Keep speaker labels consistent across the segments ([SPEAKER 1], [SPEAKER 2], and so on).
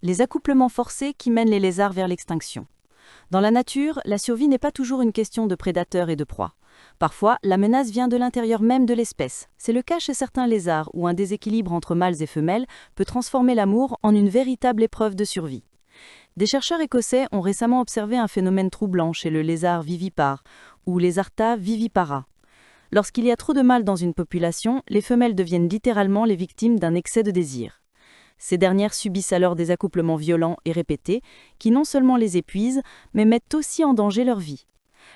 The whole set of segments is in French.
[SPEAKER 1] Les accouplements forcés qui mènent les lézards vers l'extinction. Dans la nature, la survie n'est pas toujours une question de prédateurs et de proies. Parfois, la menace vient de l'intérieur même de l'espèce. C'est le cas chez certains lézards où un déséquilibre entre mâles et femelles peut transformer l'amour en une véritable épreuve de survie. Des chercheurs écossais ont récemment observé un phénomène troublant chez le lézard vivipare, ou Lézarta vivipara. Lorsqu'il y a trop de mâles dans une population, les femelles deviennent littéralement les victimes d'un excès de désir. Ces dernières subissent alors des accouplements violents et répétés qui non seulement les épuisent, mais mettent aussi en danger leur vie.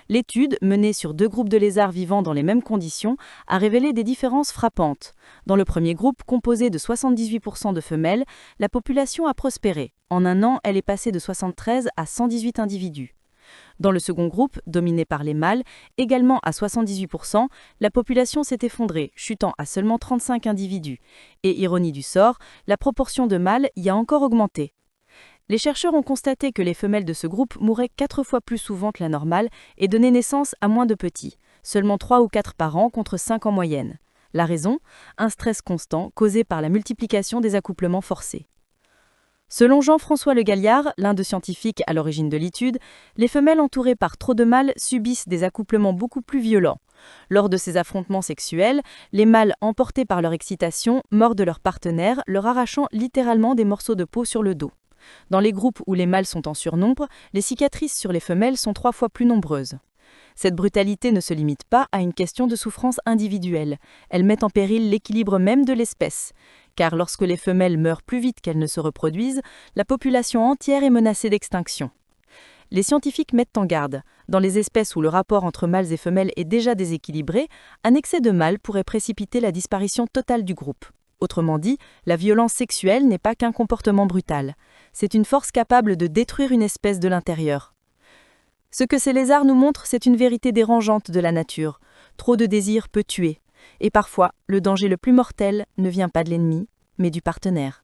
[SPEAKER 1] L'étude, menée sur 2 groupes de lézards vivant dans les mêmes conditions, a révélé des différences frappantes. Dans le premier groupe, composé de 78% de femelles, la population a prospéré. En un an, elle est passée de 73 à 118 individus. Dans le second groupe, dominé par les mâles, également à 78%, la population s'est effondrée, chutant à seulement 35 individus. Et ironie du sort, la proportion de mâles y a encore augmenté. Les chercheurs ont constaté que les femelles de ce groupe mouraient 4 fois plus souvent que la normale et donnaient naissance à moins de petits, seulement 3 ou 4 par an contre 5 en moyenne. La raison ? Un stress constant causé par la multiplication des accouplements forcés. Selon Jean-François Le Galliard, l'un des scientifiques à l'origine de l'étude, les femelles entourées par trop de mâles subissent des accouplements beaucoup plus violents. Lors de ces affrontements sexuels, les mâles, emportés par leur excitation, mordent leur partenaire, leur arrachant littéralement des morceaux de peau sur le dos. Dans les groupes où les mâles sont en surnombre, les cicatrices sur les femelles sont 3 fois plus nombreuses. Cette brutalité ne se limite pas à une question de souffrance individuelle, elle met en péril l'équilibre même de l'espèce. Car lorsque les femelles meurent plus vite qu'elles ne se reproduisent, la population entière est menacée d'extinction. Les scientifiques mettent en garde. Dans les espèces où le rapport entre mâles et femelles est déjà déséquilibré, un excès de mâles pourrait précipiter la disparition totale du groupe. Autrement dit, la violence sexuelle n'est pas qu'un comportement brutal. C'est une force capable de détruire une espèce de l'intérieur. Ce que ces lézards nous montrent, c'est une vérité dérangeante de la nature. Trop de désir peut tuer. Et parfois, le danger le plus mortel ne vient pas de l'ennemi, mais du partenaire.